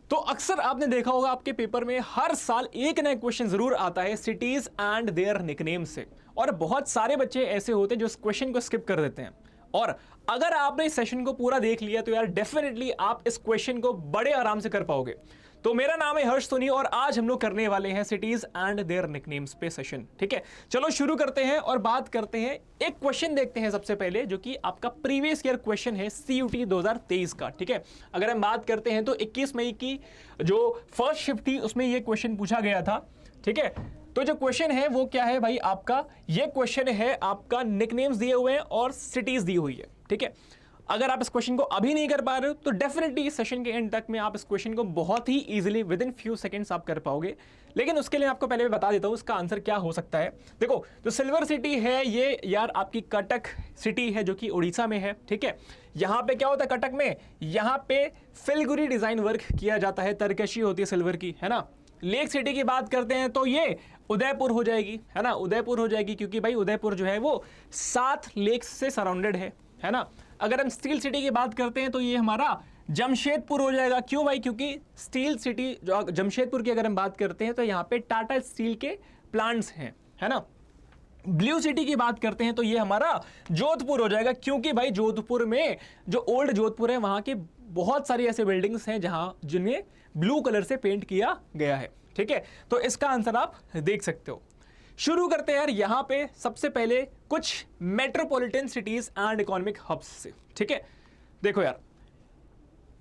तो अक्सर आपने देखा होगा आपके पेपर में हर साल एक नया क्वेश्चन जरूर आता है सिटीज एंड देयर निकनेम से, और बहुत सारे बच्चे ऐसे होते हैं जो इस क्वेश्चन को स्किप कर देते हैं। और अगर आपने इस सेशन को पूरा देख लिया तो यार डेफिनेटली आप इस क्वेश्चन को बड़े आराम से कर पाओगे। तो मेरा नाम है हर्ष सोनी और आज हम लोग करने वाले हैं सिटीज एंड देयर निकनेम्स पे सेशन। ठीक है, चलो शुरू करते हैं और बात करते हैं। एक क्वेश्चन देखते हैं सबसे पहले, जो कि आपका प्रीवियस ईयर क्वेश्चन है सीयूटी 2023 का। ठीक है, अगर हम बात करते हैं तो 21 मई की जो फर्स्ट शिफ्ट थी उसमें यह क्वेश्चन पूछा गया था। ठीक है, तो जो क्वेश्चन है वो क्या है भाई, आपका ये क्वेश्चन है, आपका निकनेम्स दिए हुए हैं और सिटीज दी हुई है। ठीक है, अगर आप इस क्वेश्चन को अभी नहीं कर पा रहे हो तो डेफिनेटली इस सेशन के एंड तक में आप इस क्वेश्चन को बहुत ही easily within few seconds आप कर पाओगे। लेकिन उसके लिए आपको पहले मैं बता देता हूं इसका आंसर क्या हो सकता है। देखो, जो सिल्वर सिटी है ये यार आपकी कटक सिटी है जो कि उड़ीसा में है। ठीक है, यहां पे क्या होता है कटक में, यहां पे फिलगुरी डिजाइन वर्क किया जाता है, तरकशी होती है सिल्वर की, है ना। लेक सिटी की बात करते हैं तो ये उदयपुर हो जाएगी, है ना, उदयपुर हो जाएगी, क्योंकि भाई उदयपुर जो है वो 7 लेक्स से सराउंडेड है ना। अगर हम स्टील सिटी की बात करते हैं तो ये हमारा जमशेदपुर हो जाएगा। क्यों भाई, क्योंकि स्टील सिटी जो जमशेदपुर की अगर हम बात करते हैं तो यहाँ पे टाटा स्टील के प्लांट्स हैं, है ना। ब्लू सिटी की बात करते हैं तो ये हमारा जोधपुर हो जाएगा, क्योंकि भाई जोधपुर में जो ओल्ड जोधपुर है वहां के बहुत सारी ऐसे बिल्डिंग्स हैं जहां जिन्हें ब्लू कलर से पेंट किया गया है। ठीक है, तो इसका आंसर आप देख सकते हो। शुरू करते हैं यार यहां पे सबसे पहले कुछ metropolitan cities and economic hubs से। ठीक है, देखो यार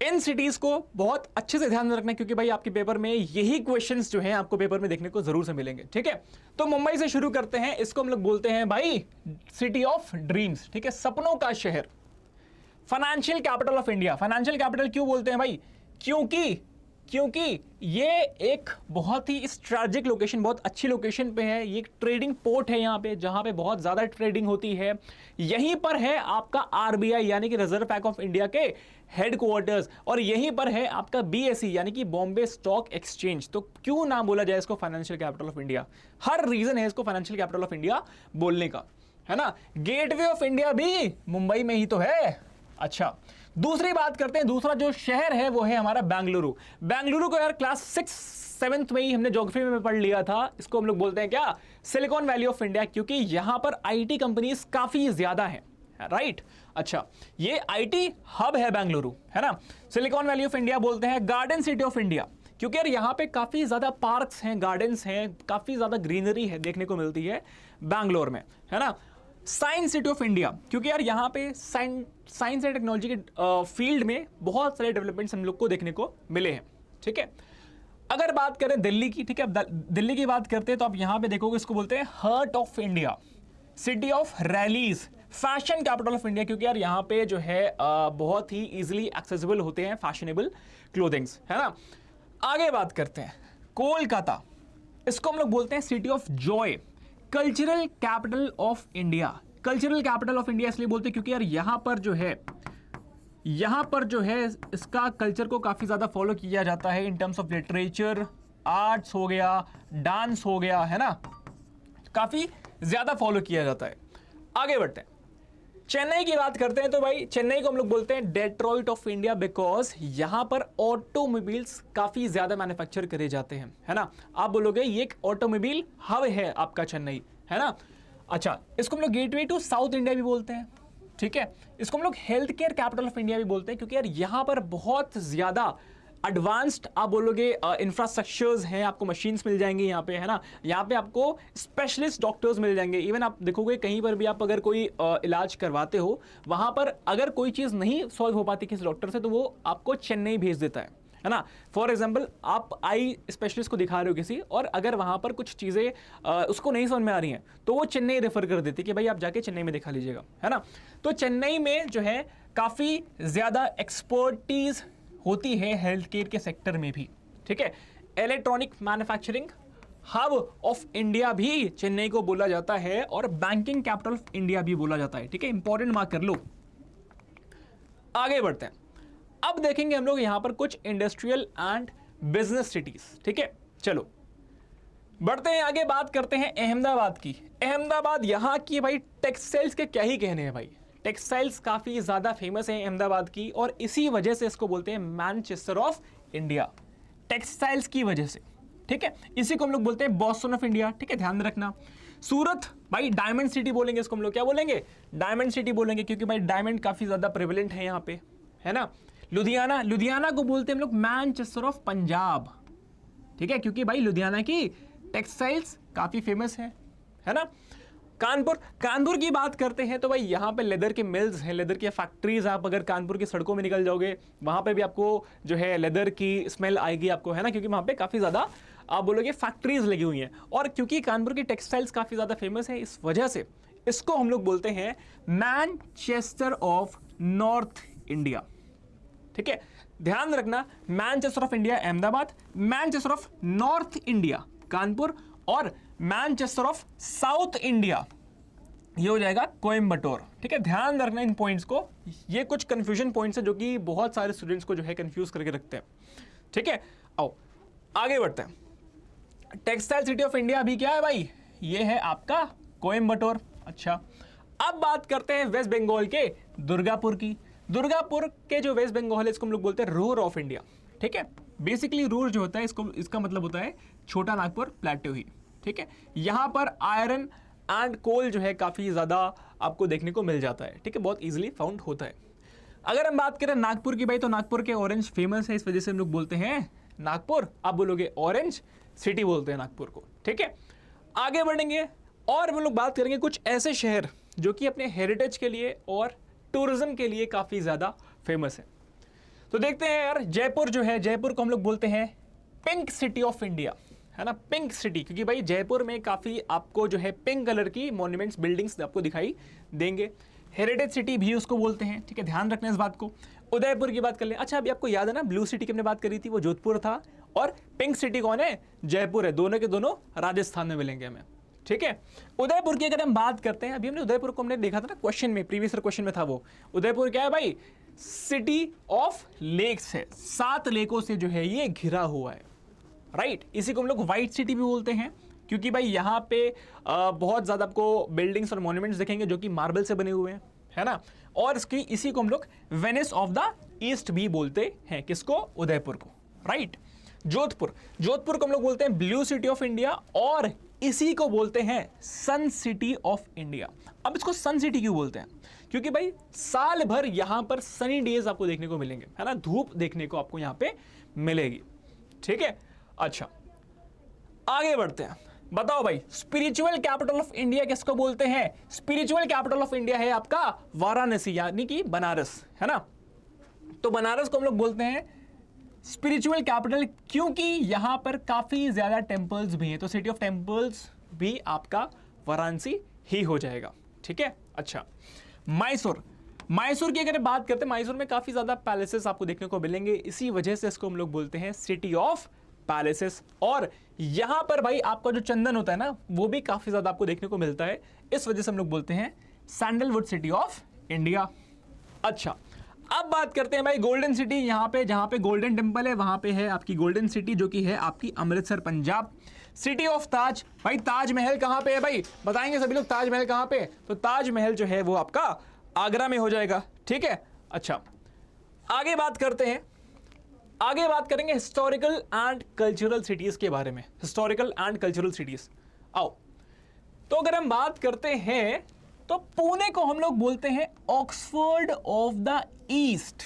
इन सिटीज को बहुत अच्छे से ध्यान में रखना, क्योंकि भाई आपके पेपर में यही क्वेश्चंस जो हैं आपको पेपर में देखने को जरूर से मिलेंगे। ठीक है, तो मुंबई से शुरू करते हैं। इसको हम लोग बोलते हैं भाई सिटी ऑफ ड्रीम्स। ठीक है, सपनों का शहर, financial capital of India. Financial capital क्यों बोलते हैं भाई, क्योंकि ये एक बहुत ही स्ट्रैटेजिक लोकेशन, बहुत अच्छी लोकेशन पे है। ये एक ट्रेडिंग पोर्ट है यहाँ पे, जहाँ पे बहुत ज़्यादा ट्रेडिंग होती है। यहीं पर है आपका आरबीआई यानी कि रिजर्व बैंक ऑफ इंडिया के हेडक्वार्टर्स, और यहीं पर है आपका बीएसई यानी कि बॉम्बे स्टॉक एक्सचेंज। तो क्यों ना बोला जाए इसको financial capital of India, her reason है इसको फाइनेंशियल कैपिटल ऑफ इंडिया बोलने का, है ना। गेटवे ऑफ इंडिया भी मुंबई में ही तो है। अच्छा, दूसरी बात करते हैं, दूसरा जो शहर है वो है हमारा बेंगलुरु। बेंगलुरु को यार क्लास 6-7 में ही हमने ज्योग्राफी में पढ़ लिया था। इसको हम लोग बोलते हैं क्या, सिलिकॉन वैली ऑफ इंडिया, क्योंकि यहां पर आईटी कंपनीज काफी ज्यादा हैं, राइट। अच्छा, ये आईटी हब है बेंगलुरु, है ना। सिलिकॉन वैली ऑफ इंडिया बोलते हैं गार्डन सिटी ऑफ इंडिया, क्योंकि यार यहाँ पे काफी ज्यादा पार्क्स हैं, गार्डन्स हैं, काफी ज्यादा ग्रीनरी है देखने को मिलती है बैंगलोर में, है ना। साइंस सिटी ऑफ इंडिया, क्योंकि यार यहाँ पे साइंस एंड टेक्नोलॉजी के फील्ड में बहुत सारे डेवलपमेंट्स हम लोग को देखने को मिले हैं। ठीक है, अगर बात करें दिल्ली की, ठीक है, दिल्ली की बात करते हैं तो आप यहाँ पे देखोगे इसको बोलते हैं heart of India, city of rallies, fashion capital of India, क्योंकि यार यहाँ पे जो है बहुत ही इजिली एक्सेसिबल होते हैं फैशनेबल क्लोथिंग्स, है ना। आगे बात करते हैं कोलकाता, इसको हम लोग बोलते हैं city of Joy, cultural capital of India. Cultural capital of India इसलिए बोलते हैं क्योंकि यार यहां पर जो है इसका कल्चर को काफी ज्यादा फॉलो किया जाता है in terms of literature, arts हो गया, डांस हो गया, है ना, काफी ज्यादा फॉलो किया जाता है। आगे बढ़ते हैं, चेन्नई की बात करते हैं तो भाई चेन्नई को हम लोग बोलते हैं डेट्रॉइट ऑफ इंडिया, बिकॉज यहां पर ऑटोमोबाइल्स काफी ज्यादा मैन्युफैक्चर करे जाते हैं, है ना। आप बोलोगे ये एक ऑटोमोबाइल हब है आपका चेन्नई, है ना। अच्छा, इसको हम लोग गेटवे टू साउथ इंडिया भी बोलते हैं। ठीक है, इसको हम लोग health care capital of India भी बोलते हैं, क्योंकि यार यहां पर बहुत ज्यादा एडवांस्ड आप बोलोगे इंफ्रास्ट्रक्चर्स हैं, आपको मशीन्स मिल जाएंगी यहाँ पे, है ना। यहाँ पे आपको स्पेशलिस्ट डॉक्टर्स मिल जाएंगे। इवन आप देखोगे कहीं पर भी आप अगर कोई इलाज करवाते हो, वहां पर अगर कोई चीज़ नहीं सॉल्व हो पाती किसी डॉक्टर से तो वो आपको चेन्नई भेज देता है ना। फॉर एग्जाम्पल आप आई स्पेशलिस्ट को दिखा रहे हो किसी, और अगर वहां पर कुछ चीज़ें उसको नहीं समझ में आ रही हैं तो वो चेन्नई रेफर कर देती है कि भाई आप जाके चेन्नई में दिखा लीजिएगा, है ना। तो चेन्नई में जो है काफ़ी ज़्यादा एक्सपर्टीज होती है हेल्थ केयर के सेक्टर में भी। ठीक है, electronic manufacturing hub of India भी चेन्नई को बोला जाता है, और बैंकिंग कैपिटल ऑफ इंडिया भी बोला जाता है। ठीक है, इंपॉर्टेंट मार्क कर लो। आगे बढ़ते हैं, अब देखेंगे हम लोग यहां पर कुछ इंडस्ट्रियल एंड बिजनेस सिटीज। ठीक है, चलो बढ़ते हैं आगे, बात करते हैं अहमदाबाद की। अहमदाबाद यहां की भाई टेक्सटाइल्स के क्या ही कहने हैं भाई, टेक्सटाइल्स काफ़ी ज़्यादा फेमस है अहमदाबाद की, और इसी वजह से इसको बोलते हैं मैनचेस्टर ऑफ इंडिया। टेक्सटाइल्स की वजह से, ठीक है। इसी को हम लोग बोलते हैं बॉस्टन ऑफ इंडिया, ठीक है, ध्यान रखना। सूरत भाई डायमंड सिटी बोलेंगे इसको हम लोग, क्या बोलेंगे, डायमंड सिटी बोलेंगे, क्योंकि भाई डायमंड काफी ज्यादा प्रेवलेंट है यहाँ पे, है ना। लुधियाना, लुधियाना को बोलते हैं हम लोग मैनचेस्टर ऑफ पंजाब, ठीक है, क्योंकि भाई लुधियाना की टेक्सटाइल्स काफी फेमस है ना। कानपुर, कानपुर की बात करते हैं तो भाई यहाँ पे लेदर के मिल्स हैं, लेदर की फैक्ट्रीज। आप अगर कानपुर की सड़कों में निकल जाओगे वहां पे भी आपको जो है लेदर की स्मेल आएगी आपको, है ना, क्योंकि वहां पे काफी ज्यादा आप बोलोगे फैक्ट्रीज लगी हुई हैं। और क्योंकि कानपुर की टेक्सटाइल्स काफी ज्यादा फेमस है, इस वजह से इसको हम लोग बोलते हैं मैनचेस्टर ऑफ नॉर्थ इंडिया, ठीक है। ध्यान रखना, Manchester of India Ahmedabad, Manchester of north India Kanpur, और मैनचेस्टर ऑफ साउथ इंडिया ये हो जाएगा कोयम्बटूर, ठीक है। ध्यान रखना इन पॉइंट्स को, ये कुछ कंफ्यूजन पॉइंट्स है जो कि बहुत सारे स्टूडेंट्स को जो है कंफ्यूज करके रखते हैं, ठीक है। आओ आगे बढ़ते हैं। टेक्सटाइल सिटी ऑफ इंडिया अभी क्या है भाई, ये है आपका कोयम्बटूर। अच्छा, अब बात करते हैं वेस्ट बंगाल के दुर्गापुर की। दुर्गापुर के जो वेस्ट बंगाल है इसको हम लोग बोलते हैं रूर ऑफ इंडिया, ठीक है। बेसिकली रूर जो होता है इसको, इसका मतलब होता है छोटा नागपुर प्लेट्यू ही, ठीक है। यहां पर आयरन एंड कोल जो है काफी ज्यादा आपको देखने को मिल जाता है, ठीक है, बहुत इजीली फाउंड होता है। अगर हम बात करें नागपुर की भाई, तो नागपुर के ऑरेंज फेमस है, इस वजह से हम लोग बोलते हैं नागपुर, आप बोलोगे ऑरेंज सिटी बोलते हैं नागपुर को, ठीक है। आगे बढ़ेंगे और हम लोग बात करेंगे कुछ ऐसे शहर जो कि अपने हेरिटेज के लिए और टूरिज्म के लिए काफी ज्यादा फेमस है। तो देखते हैं यार, जयपुर जो है, जयपुर को हम लोग बोलते हैं पिंक सिटी ऑफ इंडिया, है ना, पिंक सिटी, क्योंकि भाई जयपुर में काफी आपको जो है पिंक कलर की मॉन्यूमेंट्स, बिल्डिंग्स आपको दिखाई देंगे। हेरिटेज सिटी भी उसको बोलते हैं, ठीक है, ध्यान रखना इस बात को। उदयपुर की बात कर लें। अच्छा, अभी आपको याद है ना ब्लू सिटी की हमने बात करी थी, वो जोधपुर था, और पिंक सिटी कौन है, जयपुर है। दोनों के दोनों राजस्थान में मिलेंगे हमें, ठीक है। उदयपुर की अगर हम बात करते हैं, अभी हमने उदयपुर को हमने देखा था ना क्वेश्चन में, प्रीवियस क्वेश्चन में था वो। उदयपुर क्या है भाई, सिटी ऑफ लेक्स है, 7 लेकों से जो है ये घिरा हुआ है, राइट। इसी को हम लोग व्हाइट सिटी भी बोलते हैं, क्योंकि भाई यहाँ पे बहुत ज्यादा आपको बिल्डिंग्स और मॉन्यूमेंट्स दिखेंगे जो कि मार्बल से बने हुए हैं, है ना। और इसकी, इसी को हम लोग वेनिस ऑफ द ईस्ट भी बोलते हैं, किसको, उदयपुर को, राइट। जोधपुर, जोधपुर को हम लोग बोलते हैं ब्लू सिटी ऑफ इंडिया, और इसी को बोलते हैं सन सिटी ऑफ इंडिया। अब इसको सन सिटी क्यों बोलते हैं, क्योंकि भाई साल भर यहां पर सनी डेज आपको देखने को मिलेंगे, है ना, धूप देखने को आपको यहां पे मिलेगी, ठीक है। अच्छा, आगे बढ़ते हैं। बताओ भाई, स्पिरिचुअल कैपिटल ऑफ इंडिया किसको बोलते हैं। स्पिरिचुअल कैपिटल ऑफ इंडिया है आपका वाराणसी, यानी कि बनारस, है ना। तो बनारस को हम लोग बोलते हैं स्पिरिचुअल कैपिटल, क्योंकि यहां पर काफी ज्यादा टेंपल्स भी हैं, तो सिटी ऑफ टेंपल्स भी आपका वाराणसी ही हो जाएगा, ठीक है। अच्छा, मैसूर, मैसूर की अगर बात करते हैं, मैसूर में काफी ज्यादा पैलेसेस आपको देखने को मिलेंगे, इसी वजह से इसको हम लोग बोलते हैं सिटी ऑफ पैलेसेस। और यहां पर भाई आपका जो चंदन होता है ना, वो भी काफी ज्यादा आपको देखने को मिलता है, इस वजह से हम लोग बोलते हैं सैंडलवुड सिटी ऑफ इंडिया। अच्छा, अब बात करते हैं भाई गोल्डन सिटी, यहां पे जहां पे गोल्डन टेंपल है वहां पे है आपकी गोल्डन सिटी, जो कि है आपकी अमृतसर पंजाब। सिटी ऑफ ताज, भाई ताजमहल कहां पे है भाई, बताएंगे सभी लोग ताजमहल कहां पे, तो ताजमहल जो है वो आपका आगरा में हो जाएगा, ठीक है। अच्छा, आगे बात करते हैं, आगे बात करेंगे हिस्टोरिकल एंड कल्चरल सिटीज के बारे में, हिस्टोरिकल एंड कल्चरल सिटीज। आओ, तो अगर हम बात करते हैं तो पुणे को हम लोग बोलते हैं ऑक्सफोर्ड ऑफ द ईस्ट,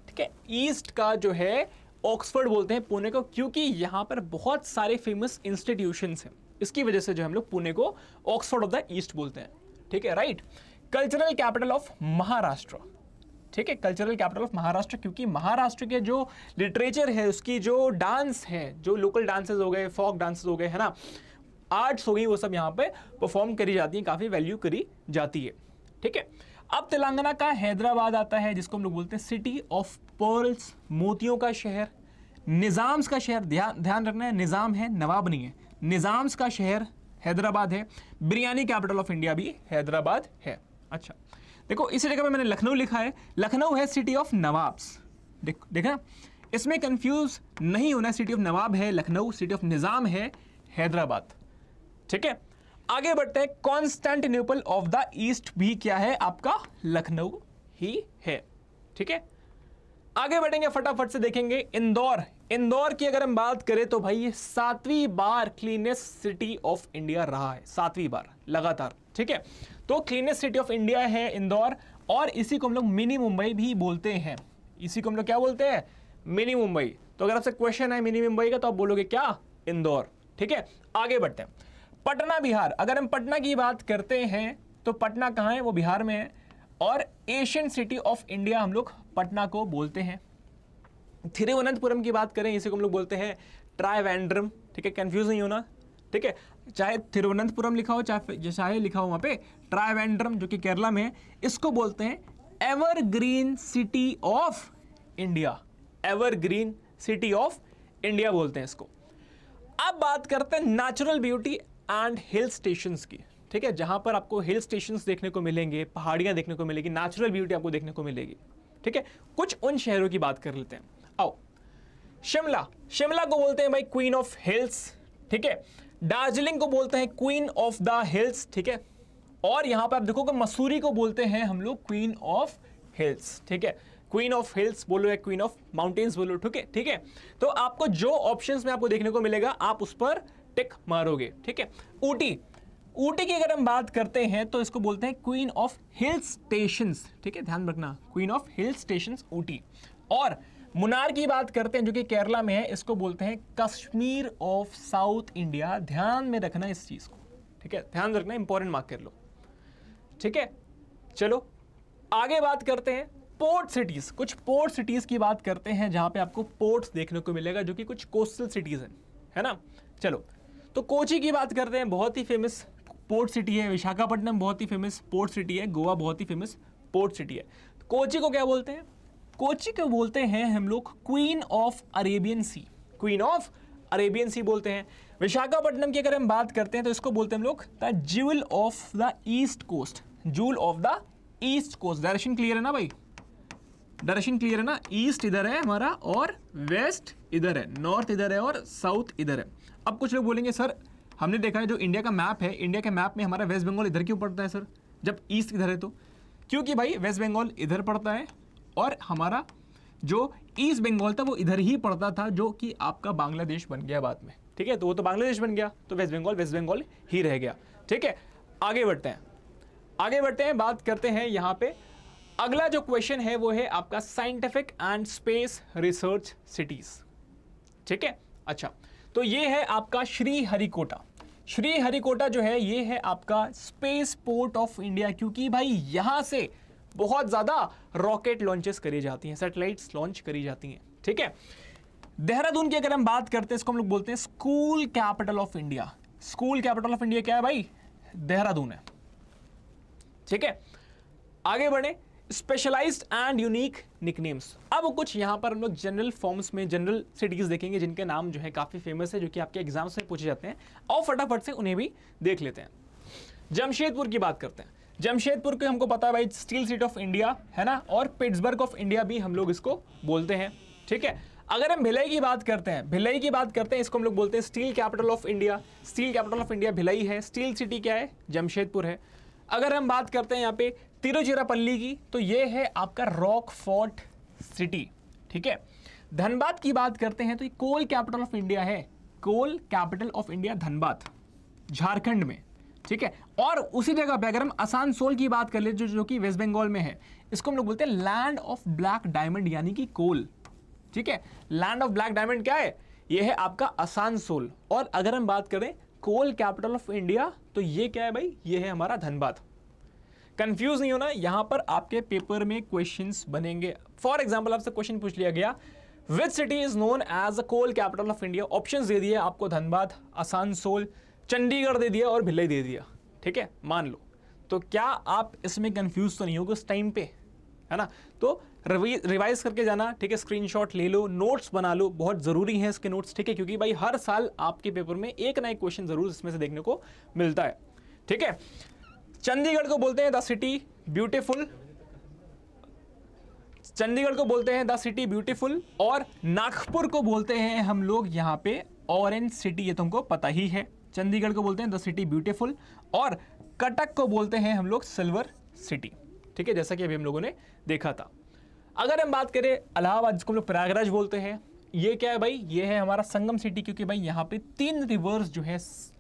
ठीक है। ईस्ट का जो है ऑक्सफोर्ड बोलते हैं पुणे को, क्योंकि यहां पर बहुत सारे फेमस इंस्टीट्यूशंस हैं, इसकी वजह से जो हम लोग पुणे को ऑक्सफोर्ड ऑफ द ईस्ट बोलते हैं, ठीक है, right. Cultural capital of Maharashtra, ठीक है, कल्चरल कैपिटल ऑफ महाराष्ट्र, क्योंकि महाराष्ट्र के जो लिटरेचर है, उसकी जो डांस है, जो लोकल डांसेस हो गए, फोक डांसेस हो गए, है ना, आर्ट्स हो गई, वो सब यहाँ पे परफॉर्म करी जाती है, काफी वैल्यू करी जाती है, ठीक है। अब तेलंगाना का हैदराबाद आता है, जिसको हम लोग बोलते हैं सिटी ऑफ पर्ल्स, मोतियों का शहर। निजाम्स का शहर, ध्यान रखना है, निजाम है, नवाब नहीं है, निजाम्स का शहर हैदराबाद है। बिरयानी कैपिटल ऑफ इंडिया भी हैदराबाद है। अच्छा, देखो इसी जगह पे मैंने लखनऊ लिखा है, लखनऊ है सिटी ऑफ नवाब्स, देखा, इसमें कंफ्यूज नहीं होना, सिटी ऑफ नवाब है लखनऊ, सिटी ऑफ निजाम है हैदराबाद, ठीक है। आगे बढ़ते हैं, कॉन्स्टेंटिनोपल ऑफ द ईस्ट भी क्या है आपका, लखनऊ ही है, ठीक है। आगे बढ़ेंगे, फटाफट से देखेंगे इंदौर। इंदौर की अगर हम बात करें तो भाई ये 7वीं बार क्लीनेस्ट सिटी ऑफ इंडिया रहा है, 7वीं बार लगातार। ठीक है, तो क्लीनेस्ट सिटी ऑफ इंडिया है इंदौर, और इसी को हम लोग मिनी मुंबई भी बोलते हैं। इसी को हम लोग क्या बोलते हैं? मिनी मुंबई। तो अगर आपसे क्वेश्चन है मिनी मुंबई का तो आप बोलोगे क्या? इंदौर। ठीक है, आगे बढ़ते हैं। पटना बिहार, अगर हम पटना की बात करते हैं तो पटना कहाँ है? वो बिहार में है, और एशियन सिटी ऑफ इंडिया हम लोग पटना को बोलते हैं। थिरुवनंतपुरम की बात करें, इसी को हम लोग बोलते हैं ट्राइवेंड्रम। ठीक है, कंफ्यूज नहीं होना। ठीक है, चाहे थिरुवनंतपुरम लिखा हो चाहे लिखा हो वहां पे ट्राइवेंड्रम, जो कि केरला में है, इसको बोलते हैं evergreen city of India. Evergreen city of India बोलते हैं इसको। अब बात करते हैं natural beauty and hill stations की। ठीक है, जहां पर आपको हिल स्टेशंस देखने को मिलेंगे, पहाड़ियां देखने को मिलेगी, नेचुरल ब्यूटी आपको देखने को मिलेगी। ठीक है, कुछ उन शहरों की बात कर लेते हैं। आओ, शिमला। शिमला को बोलते हैं भाई क्वीन ऑफ हिल्स। ठीक है, दार्जिलिंग को बोलते हैं क्वीन ऑफ द हिल्स। ठीक है, और यहां पर आप देखोगे मसूरी को बोलते हैं हम लोग क्वीन ऑफ हिल्स। ठीक है, क्वीन ऑफ हिल्स बोलो या क्वीन ऑफ माउंटेन्स बोलो। ठीक है, ठीक है, तो आपको जो ऑप्शंस में आपको देखने को मिलेगा आप उस पर टिक मारोगे। ठीक है, ऊटी। ऊटी की अगर हम बात करते हैं तो इसको बोलते हैं क्वीन ऑफ हिल स्टेशंस। ठीक है, ध्यान रखना, queen of hill stations Ooty. और मुनार की बात करते हैं जो कि केरला में है, इसको बोलते हैं कश्मीर ऑफ साउथ इंडिया। ध्यान में रखना इस चीज को। ठीक है, ध्यान रखना, इंपॉर्टेंट मार्क कर लो। ठीक है, चलो आगे बात करते हैं पोर्ट सिटीज। कुछ पोर्ट सिटीज की बात करते हैं जहां पे आपको पोर्ट्स देखने को मिलेगा, जो कि कुछ कोस्टल सिटीज हैं, है ना। चलो, तो कोची की बात करते हैं, बहुत ही फेमस पोर्ट सिटी है। विशाखापट्टनम बहुत ही फेमस पोर्ट सिटी है। गोवा बहुत ही फेमस पोर्ट सिटी है। कोची को क्या बोलते हैं? कोची को बोलते हैं हम लोग queen of Arabian sea. Queen of Arabian sea बोलते हैं। विशाखापट्टनम की अगर हम बात करते हैं तो इसको बोलते हैं हम लोग the jewel of the east coast. Jewel of the east coast. Direction clear है ना भाई? डायरेक्शन क्लियर है ना? ईस्ट इधर है हमारा और वेस्ट इधर है, नॉर्थ इधर है और साउथ इधर है। अब कुछ लोग बोलेंगे सर हमने देखा है जो इंडिया का मैप है, इंडिया के मैप में हमारा वेस्ट बंगाल इधर क्यों पड़ता है सर, जब ईस्ट इधर है तो? क्योंकि भाई वेस्ट बंगाल इधर पड़ता है और हमारा जो ईस्ट बंगाल था वो इधर ही पड़ता था, जो कि आपका बांग्लादेश बन गया बाद में। ठीक है, तो वो तो बांग्लादेश बन गया, तो वेस्ट बंगाल ही रह गया। ठीक है, आगे बढ़ते हैं, बात करते हैं यहाँ पे। अगला जो क्वेश्चन है वो है आपका scientific and space research cities. ठीक है, अच्छा, तो ये है आपका श्रीहरिकोटा। श्रीहरिकोटा जो है ये है आपका स्पेस पोर्ट ऑफ इंडिया, क्योंकि भाई यहां से बहुत ज्यादा रॉकेट लॉन्चेस करी जाती हैं, सैटेलाइट्स लॉन्च करी जाती हैं। ठीक है, देहरादून की अगर हम बात करते हैं, इसको हम लोग बोलते हैं school capital of India. School capital of India क्या है भाई? देहरादून है। ठीक है, आगे बढ़े। Specialised and unique nicknames. अब कुछ यहां पर हम लोग जनरल फॉर्म्स में जनरल सिटीज देखेंगे जिनके नाम जो है काफी फेमस है, जो कि आपके एग्जाम्स में पूछे जाते हैं, और फटाफट से उन्हें भी देख लेते हैं। जमशेदपुर की बात करते हैं। जमशेदपुर को हमको पता है भाई स्टील सिटी ऑफ इंडिया है ना, और पिट्सबर्ग ऑफ इंडिया भी हम लोग इसको बोलते हैं। ठीक है, अगर हम भिलाई की बात करते हैं, इसको हम लोग बोलते हैं steel capital of India. Steel capital of India Bhilai है। स्टील सिटी क्या है? जमशेदपुर है। अगर हम बात करते हैं यहाँ पे तिरुचिरापल्ली की, तो ये है आपका रॉक फोर्ट सिटी। ठीक है, धनबाद की बात करते हैं तो ये कोल कैपिटल ऑफ इंडिया है। Coal capital of India Dhanbad, Jharkhand में। ठीक है, और उसी जगह पे अगर हम आसनसोल की बात कर ले जो कि वेस्ट बंगाल में है, इसको हम लोग बोलते हैं लैंड ऑफ ब्लैक डायमंड, यानी कि कोल। ठीक है, लैंड ऑफ ब्लैक डायमंड क्या है? ये है आपका आसनसोल। और अगर हम बात करें कोल कैपिटल ऑफ इंडिया, तो ये क्या है भाई? ये है हमारा धनबाद। कंफ्यूज नहीं होना, यहां पर आपके पेपर में क्वेश्चंस बनेंगे। फॉर एग्जांपल आपसे क्वेश्चन पूछ लिया गया, which city is known as a coal capital of India? Options दे दिए आपको, धनबाद, आसनसोल, चंडीगढ़ दे दिया और भिलाई दे दिया। ठीक है, मान लो, तो क्या आप इसमें कंफ्यूज तो नहीं होगे उस टाइम पे, है ना? तो रिवाइज करके जाना। ठीक है, स्क्रीनशॉट ले लो, नोट्स बना लो, बहुत जरूरी है इसके नोट्स। ठीक है, क्योंकि भाई हर साल आपके पेपर में एक ना एक क्वेश्चन जरूर इसमें से देखने को मिलता है। ठीक है, चंडीगढ़ को बोलते हैं द सिटी ब्यूटीफुल। चंडीगढ़ को बोलते हैं द सिटी ब्यूटीफुल, और नागपुर को बोलते हैं हम लोग यहाँ पे ऑरेंज सिटी। ये तुमको पता ही है। चंडीगढ़ को बोलते हैं द सिटी ब्यूटीफुल, और कटक को बोलते हैं हम लोग सिल्वर सिटी। ठीक है, जैसा कि अभी हम लोगों ने देखा था। अगर हम बात करें इलाहाबाद, जिसको हम लोग प्रयागराज बोलते हैं, ये क्या है भाई, ये है हमारा संगम सिटी, क्योंकि भाई यहाँ पे 3 रिवर्स जो है,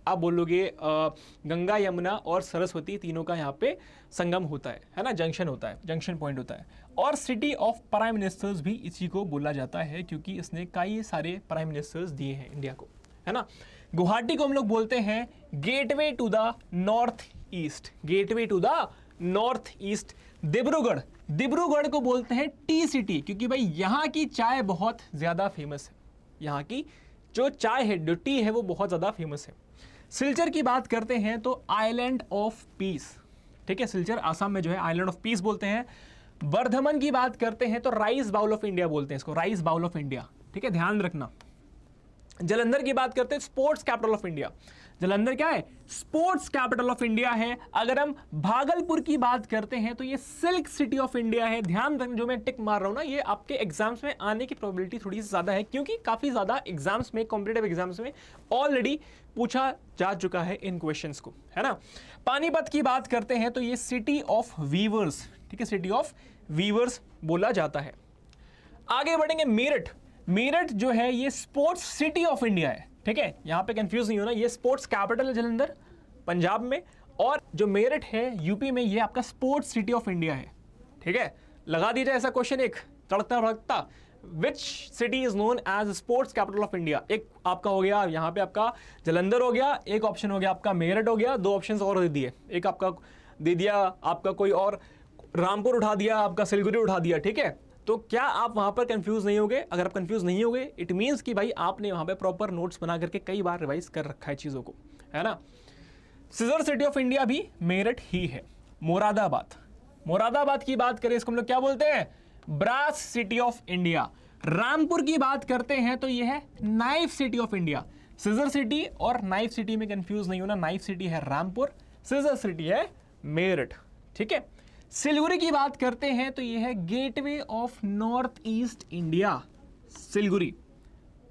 आप बोलोगे गंगा, यमुना और सरस्वती, तीनों का यहाँ पे संगम होता है ना, जंक्शन होता है, जंक्शन पॉइंट होता है। और सिटी ऑफ प्राइम मिनिस्टर्स भी इसी को बोला जाता है, क्योंकि इसने कई सारे प्राइम मिनिस्टर्स दिए हैं इंडिया को, है ना। गुवाहाटी को हम लोग बोलते हैं gateway to the north east, gateway to the north east. Dibrugarh, Dibrugarh को बोलते हैं टी सिटी, क्योंकि भाई यहाँ की चाय बहुत ज़्यादा फेमस है, यहाँ की जो चाय है, जो टी है, वो बहुत ज़्यादा फेमस है। सिलचर की बात करते हैं तो आइलैंड ऑफ पीस, ठीक है, सिलचर आसाम में जो है आइलैंड ऑफ पीस बोलते हैं। बर्धमन की बात करते हैं तो राइस बाउल ऑफ इंडिया बोलते हैं इसको, राइस बाउल ऑफ इंडिया, ठीक है, ध्यान रखना। जालंधर की बात करते हैं sports capital of India, Jalandhar क्या है, स्पोर्ट्स कैपिटल ऑफ इंडिया है। अगर हम भागलपुर की बात करते हैं तो ये सिल्क सिटी ऑफ इंडिया है। ध्यान रखना, जो मैं टिक मार रहा हूं ना, ये आपके एग्जाम्स में आने की प्रोबेबिलिटी थोड़ी सी ज्यादा है, क्योंकि काफी ज्यादा एग्जाम्स में, कॉम्पिटेटिव एग्जाम्स में ऑलरेडी पूछा जा चुका है इन क्वेश्चंस को, है ना। पानीपत की बात करते हैं तो ये सिटी ऑफ वीवर्स, ठीक है, सिटी ऑफ वीवर्स बोला जाता है। आगे बढ़ेंगे, मेरठ, मेरठ जो है ये स्पोर्ट्स सिटी ऑफ इंडिया है, ठीक है, यहां पे कंफ्यूज नहीं होना, ये स्पोर्ट्स कैपिटल है जलंधर पंजाब में, और जो मेरठ है यूपी में, ये आपका स्पोर्ट्स सिटी ऑफ इंडिया है, ठीक है। लगा दीजिए ऐसा क्वेश्चन एक तड़कता भड़कता, which city is known as sports capital of India. एक आपका हो गया यहाँ पे आपका जलंधर हो गया, एक ऑप्शन हो गया आपका मेरठ हो गया, 2 ऑप्शन और दे दिए, एक आपका दे दिया आपका कोई और रामपुर उठा दिया, आपका सिलगुड़ी उठा दिया, ठीक है। तो क्या आप वहां पर कंफ्यूज नहीं होगे? अगर आप कंफ्यूज नहीं होगे, इट मींस कि भाई आपने वहां पे प्रॉपर नोट्स बना करके कई बार रिवाइज कर रखा है चीजों को, है ना। सिजर सिटी ऑफ इंडिया भी मेरठ ही है। मुरादाबाद, मुरादाबाद की बात करें, इसको हम लोग क्या बोलते हैं, brass city of India. Rampur की बात करते हैं तो यह है knife city of India. Scissor city और नाइफ सिटी में कंफ्यूज नहीं होना, नाइफ सिटी है रामपुर, सिजर सिटी है मेरठ, ठीक है। सिलगुड़ी की बात करते हैं तो यह है gateway of north east India, Siliguri,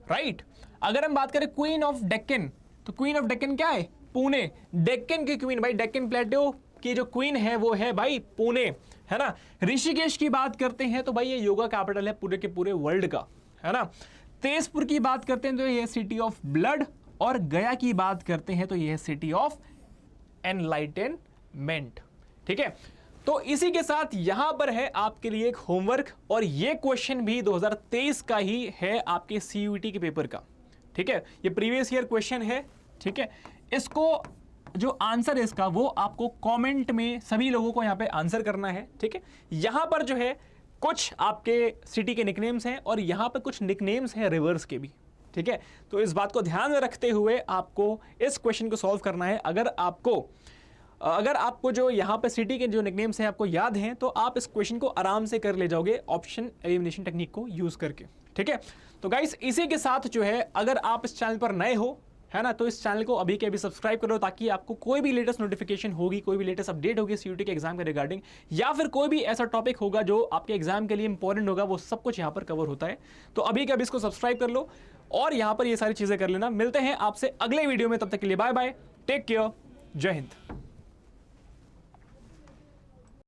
right. अगर हम बात करें क्वीन ऑफ डेक्कन, तो क्वीन ऑफ डेक्कन क्या है, पुणे। डेक्कन की क्वीन भाई, डेक्कन प्लेटो की जो क्वीन है वो है भाई पुणे, है ना। ऋषिकेश की बात करते हैं तो भाई ये योगा कैपिटल है पूरे के पूरे वर्ल्ड का, है ना। तेजपुर की बात करते हैं तो ये सिटी ऑफ ब्लड, और गया की बात करते हैं तो यह सिटी ऑफ एनलाइटनमेंट, ठीक है। तो इसी के साथ यहां पर है आपके लिए एक होमवर्क, और ये क्वेश्चन भी 2023 का ही है आपके सीयूईटी के पेपर का, ठीक है। ये प्रीवियस ईयर क्वेश्चन है, ठीक है। इसको जो आंसर है इसका वो आपको कमेंट में सभी लोगों को यहां पे आंसर करना है, ठीक है। यहां पर जो है कुछ आपके सिटी के निकनेम्स हैं, और यहां पर कुछ निकनेम्स हैं रिवर्स के भी, ठीक है। तो इस बात को ध्यान में रखते हुए आपको इस क्वेश्चन को सॉल्व करना है। अगर आपको जो यहाँ पे सिटी के जो निकनेम्स हैं आपको याद हैं, तो आप इस क्वेश्चन को आराम से कर ले जाओगे ऑप्शन एलिमिनेशन टेक्निक को यूज करके, ठीक है। तो गाइस इसी के साथ जो है, अगर आप इस चैनल पर नए हो, है ना, तो इस चैनल को अभी के अभी सब्सक्राइब करो, ताकि आपको कोई भी लेटेस्ट नोटिफिकेशन होगी, कोई भी लेटेस्ट अपडेट होगी सीयूईटी के एग्जाम के रिगार्डिंग, या फिर कोई भी ऐसा टॉपिक होगा जो आपके एग्जाम के लिए इंपॉर्टेंट होगा, वो सब कुछ यहाँ पर कवर होता है। तो अभी के अभी इसको सब्सक्राइब कर लो और यहाँ पर ये सारी चीजें कर लेना। मिलते हैं आपसे अगले वीडियो में, तब तक के लिए बाय बाय, टेक केयर, जय हिंद।